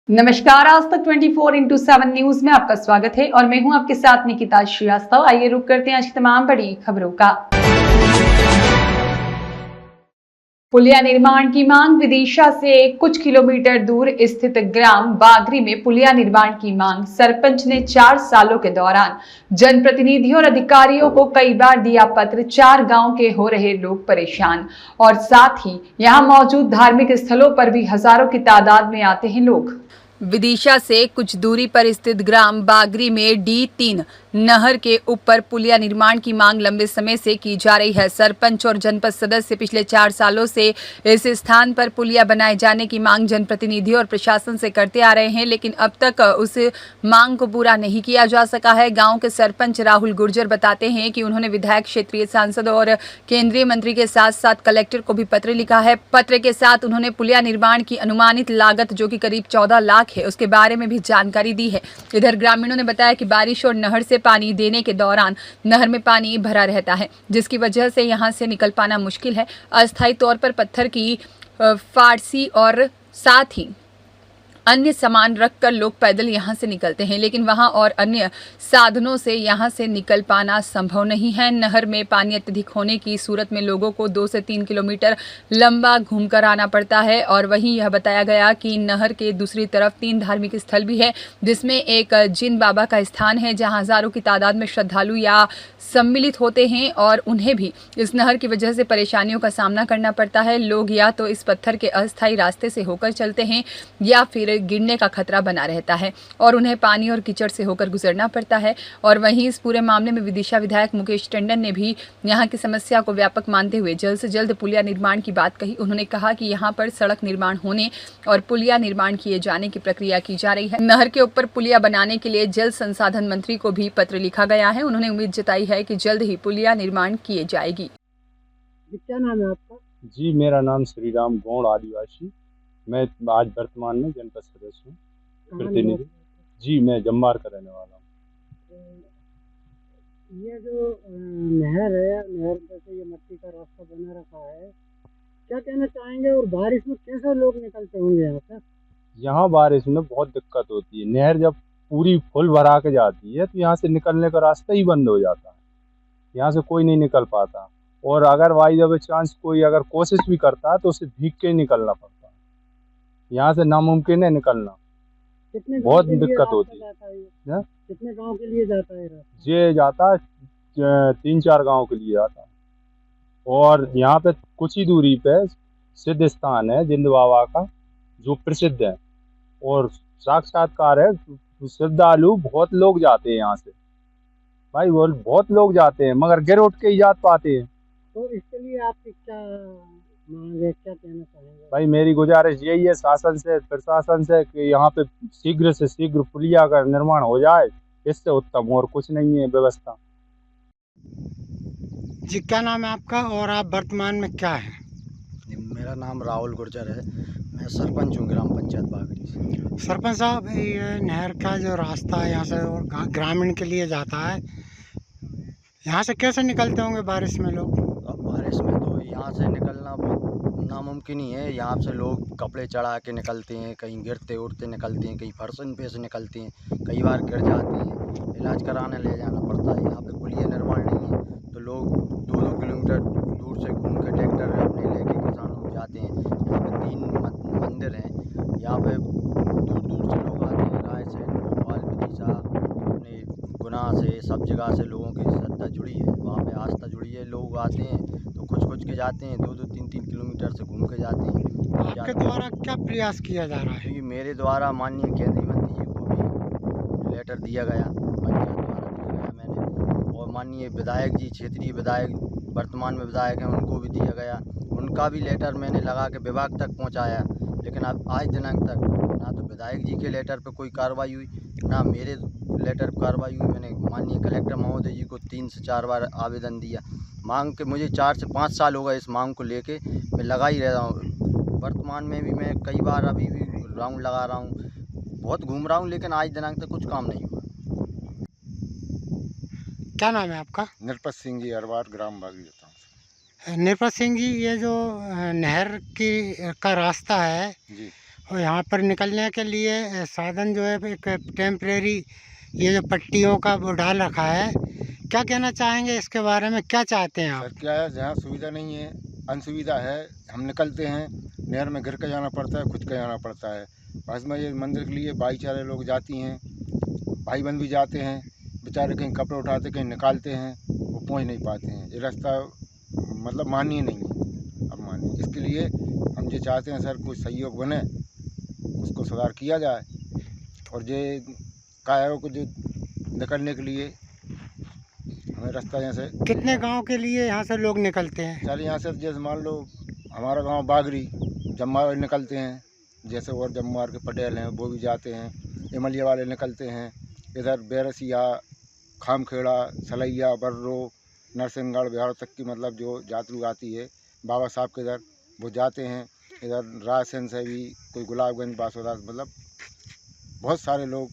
नमस्कार, आज तक 24x7 न्यूज में आपका स्वागत है और मैं हूं आपके साथ निकिता श्रीवास्तव। आइए रुक करते हैं आज की तमाम बड़ी खबरों का। पुलिया निर्माण की मांग। विदिशा से कुछ किलोमीटर दूर स्थित ग्राम बागरी में पुलिया निर्माण की मांग। सरपंच ने 4 सालों के दौरान जनप्रतिनिधियों और अधिकारियों को कई बार दिया पत्र। 4 गांव के हो रहे लोग परेशान और साथ ही यहां मौजूद धार्मिक स्थलों पर भी हजारों की तादाद में आते हैं लोग। विदिशा से कुछ दूरी पर स्थित ग्राम बागरी में D3 नहर के ऊपर पुलिया निर्माण की मांग लंबे समय से की जा रही है। सरपंच और जनपद सदस्य पिछले 4 सालों से इस स्थान पर पुलिया बनाए जाने की मांग जनप्रतिनिधियों और प्रशासन से करते आ रहे हैं, लेकिन अब तक उस मांग को पूरा नहीं किया जा सका है। गांव के सरपंच राहुल गुर्जर बताते हैं कि उन्होंने विधायक, क्षेत्रीय सांसद और केंद्रीय मंत्री के साथ साथ कलेक्टर को भी पत्र लिखा है। पत्र के साथ उन्होंने पुलिया निर्माण की अनुमानित लागत, जो कि करीब 14 लाख है, उसके बारे में भी जानकारी दी है। इधर ग्रामीणों ने बताया कि बारिश और नहर से पानी देने के दौरान नहर में पानी भरा रहता है, जिसकी वजह से यहां से निकल पाना मुश्किल है। अस्थायी तौर पर पत्थर की फारसी और साथ ही अन्य सामान रखकर लोग पैदल यहां से निकलते हैं, लेकिन वहां और अन्य साधनों से यहां से निकल पाना संभव नहीं है। नहर में पानी अत्यधिक होने की सूरत में लोगों को 2 से 3 किलोमीटर लंबा घूमकर आना पड़ता है। और वहीं यह बताया गया कि नहर के दूसरी तरफ 3 धार्मिक स्थल भी है, जिसमें एक जिन बाबा का स्थान है, जहां हजारों की तादाद में श्रद्धालु या सम्मिलित होते हैं और उन्हें भी इस नहर की वजह से परेशानियों का सामना करना पड़ता है। लोग या तो इस पत्थर के अस्थायी रास्ते से होकर चलते हैं या फिर गिरने का खतरा बना रहता है और उन्हें पानी और कीचड़ से होकर गुजरना पड़ता है। और वहीं इस पूरे मामले में विदिशा विधायक मुकेश टंडन ने भी यहां की समस्या को व्यापक मानते हुए जल्द से जल्द पुलिया निर्माण की बात कही। उन्होंने कहा कि यहां पर सड़क निर्माण होने और पुलिया निर्माण किए जाने की प्रक्रिया की जा रही है। नहर के ऊपर पुलिया बनाने के लिए जल संसाधन मंत्री को भी पत्र लिखा गया है। उन्होंने उम्मीद जताई है कि जल्द ही पुलिया निर्माण किए जाएगी। क्या नाम है आपका? जी, मेरा नाम श्री राम गौड़ आदिवासी। मैं आज वर्तमान में जनपद सदस्य हूँ, प्रतिनिधि। जी, मैं जम्बार का रहने वाला हूँ। ये जो नहर है, नहर पे से ये मट्टी का रास्ता बना रखा है, क्या कहना चाहेंगे? और बारिश में कैसे लोग निकलते होंगे यहाँ से? यहाँ बारिश में बहुत दिक्कत होती है। नहर जब पूरी फुल भरा के जाती है तो यहाँ से निकलने का रास्ता ही बंद हो जाता है। यहाँ से कोई नहीं निकल पाता, और अगर बाई जब चांस कोई अगर कोशिश भी करता है तो उसे भीग के ही निकलना पड़ता है। यहाँ से नामुमकिन है निकलना। कितने बहुत दिक्कत होती है। कितने गांव के लिए जाता है रास्ता? ये जाता है 3-4 गांव के लिए जाता है। और यहाँ पे कुछ ही दूरी पे सिद्ध स्थान है जिंद बाबा का, जो प्रसिद्ध है और साक्षात्कार है। श्रद्धालु बहुत लोग जाते हैं यहाँ से, भाई वो बहुत लोग जाते हैं, मगर गिर उठ के ही जा पाते हैं। तो इसके लिए आपकी क्या मांग है, क्या कहना चाहेंगे? भाई मेरी गुजारिश यही है शासन से, प्रशासन से, कि यहाँ पे शीघ्र से शीघ्र पुलिया का निर्माण हो जाए। इससे उत्तम और कुछ नहीं है व्यवस्था। जी, क्या नाम है आपका और आप वर्तमान में क्या है? मेरा नाम राहुल गुर्जर है। मैं सरपंच हूँ ग्राम पंचायत बागरी से। सरपंच साहब, ये नहर का जो रास्ता है यहाँ से और ग्रामीण के लिए जाता है, यहाँ से कैसे निकलते होंगे बारिश में लोग? अब बारिश में तो यहाँ से निकलना बहुत नामुमकिन ही है। यहाँ से लोग कपड़े चढ़ा के निकलते हैं, कहीं गिरते उड़ते निकलते हैं, कहीं फर्शन पे से निकलते हैं, कई बार गिर जाते हैं, इलाज कराने ले जाना पड़ता है। यहाँ पे पुलिया निर्माण नहीं है तो लोग 2-2 किलोमीटर दूर से घूम के ट्रैक्टर अपने लेके किसानों जाते हैं। यहाँ पे 3 मंदिर हैं, यहाँ पे दूर दूर से लोग आते हैं। रायसेन, भोपाल, विदिशा, अपने गुना से, सब जगह से लोगों की श्रद्धा जुड़ी है, वहाँ पे आस्था जुड़ी है। लोग आते हैं तो कुछ के जाते हैं, 2-2, 3-3 किलोमीटर से घूम के जाते हैं। आपके द्वारा क्या प्रयास किया जा रहा है? क्योंकि मेरे द्वारा माननीय केंद्रीय मंत्री जी को भी लेटर दिया गया, पंचायत द्वारा दिया गया मैंने, और माननीय विधायक जी, क्षेत्रीय विधायक वर्तमान में विधायक हैं, उनको भी दिया गया। उनका भी लेटर मैंने लगा के विभाग तक पहुँचाया, लेकिन अब आज दिनांक तक ना तो विधायक जी के लेटर पर कोई कार्रवाई हुई, ना मेरे लेटर पर कार्रवाई हुई। मैंने माननीय कलेक्टर महोदय जी को 3 से 4 बार आवेदन दिया। मांग के मुझे 4 से 5 साल हो गए इस मांग को लेके मैं लगा ही रह रहा हूँ। वर्तमान में भी मैं कई बार अभी भी राउंड लगा रहा हूँ, बहुत घूम रहा हूँ, लेकिन आज दिनांक तक कुछ काम नहीं हुआ। क्या नाम है आपका? नरपत सिंह जी, अरवार, ग्राम बागी रहता हूँ। नरपत सिंह जी, ये जो नहर की का रास्ता है जी, और यहाँ पर निकलने के लिए साधन जो है एक टेम्परेरी ये जो पट्टियों का वो डाल रखा है, क्या कहना चाहेंगे इसके बारे में, क्या चाहते हैं आप? सर क्या है, जहाँ सुविधा नहीं है, अनसुविधा है, हम निकलते हैं नहर में गिर के जाना पड़ता है, खुद के जाना पड़ता है। बस में ये मंदिर के लिए भाईचारे लोग जाती हैं, भाई बहन भी जाते हैं, बेचारे कहीं कपड़े उठाते कहीं निकालते हैं, वो पहुँच नहीं पाते हैं। ये रास्ता मतलब माननीय नहीं है, अब माननीय। इसके लिए हम ये चाहते हैं सर कुछ सहयोग बने, उसको सुधार किया जाए। और ये कायों को जो निकलने के लिए हमें रास्ता यहाँ से कितने गांव के लिए यहाँ से लोग निकलते हैं? सर यहाँ से जैसे मान लो हमारा गांव बागरी जम्मा वाले निकलते हैं, जैसे और जम्मार के पटेल हैं वो भी जाते हैं, इमलिया वाले निकलते हैं, इधर बैरसिया, खामखेड़ा, सलैया, बर्रो, नरसिंहगढ़, बिहार तक की मतलब जो यात्री आती है बाबा साहब के इधर वो जाते हैं। इधर रायसेन से भी कोई गुलाबगंज, बासोदास, मतलब बहुत सारे लोग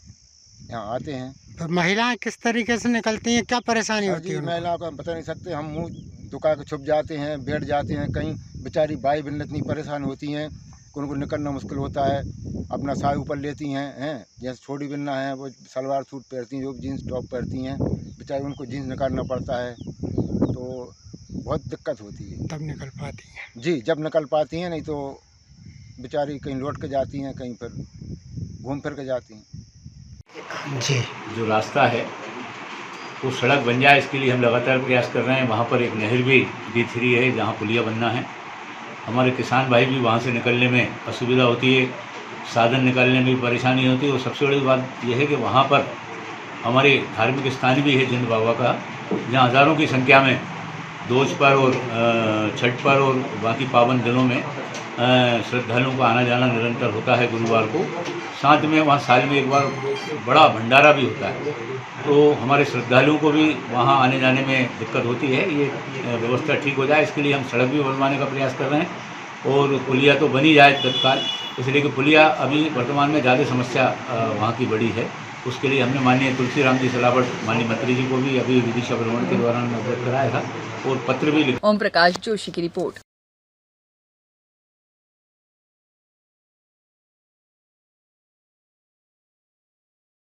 यहाँ आते हैं। तो महिलाएं किस तरीके से निकलती हैं, क्या परेशानी होती है उनको? महिलाओं का हम बता नहीं सकते, हम मुँह दुका के छुप जाते हैं, बैठ जाते हैं कहीं। बेचारी भाई बहन इतनी परेशान होती हैं कि उनको निकलना मुश्किल होता है। अपना साय ऊपर लेती हैं जैसे छोटी बहना है वो सलवार सूट पहनती हैं, जो जीन्स टॉप पहनती हैं, बेचारी उनको जीन्स निकालना पड़ता है, तो बहुत दिक्कत होती है। तब निकल पाती हैं जी, जब निकल पाती हैं, नहीं तो बेचारी कहीं लौट के जाती हैं, कहीं फिर घूम फिर के जाती हैं। जी। जो रास्ता है वो सड़क बन जाए, इसके लिए हम लगातार प्रयास कर रहे हैं। वहाँ पर एक नहर भी D3 है जहाँ पुलिया बनना है। हमारे किसान भाई भी वहाँ से निकलने में असुविधा होती है, साधन निकालने में भी परेशानी होती है। और सबसे बड़ी बात यह है कि वहाँ पर हमारे धार्मिक स्थान भी है जिंद बाबा का, जहाँ हज़ारों की संख्या में दोष पर और छठ पर और बाकी पावन दिनों में श्रद्धालुओं का आना जाना निरंतर होता है गुरुवार को। साथ में वहाँ साल में एक बार बड़ा भंडारा भी होता है, तो हमारे श्रद्धालुओं को भी वहाँ आने जाने में दिक्कत होती है। ये व्यवस्था ठीक हो जाए, इसके लिए हम सड़क भी बनवाने का प्रयास कर रहे हैं और पुलिया तो बनी जाए तत्काल, इसलिए कि पुलिया अभी वर्तमान में ज़्यादा समस्या वहाँ की बड़ी है। उसके लिए हमने माननीय तुलसीराम जी सिलावट माननीय मंत्री जी को भी अभी विदिशा भ्रमण के दौरान अवगत कराया था और पत्र भी लिखा। ओम प्रकाश जोशी की रिपोर्ट।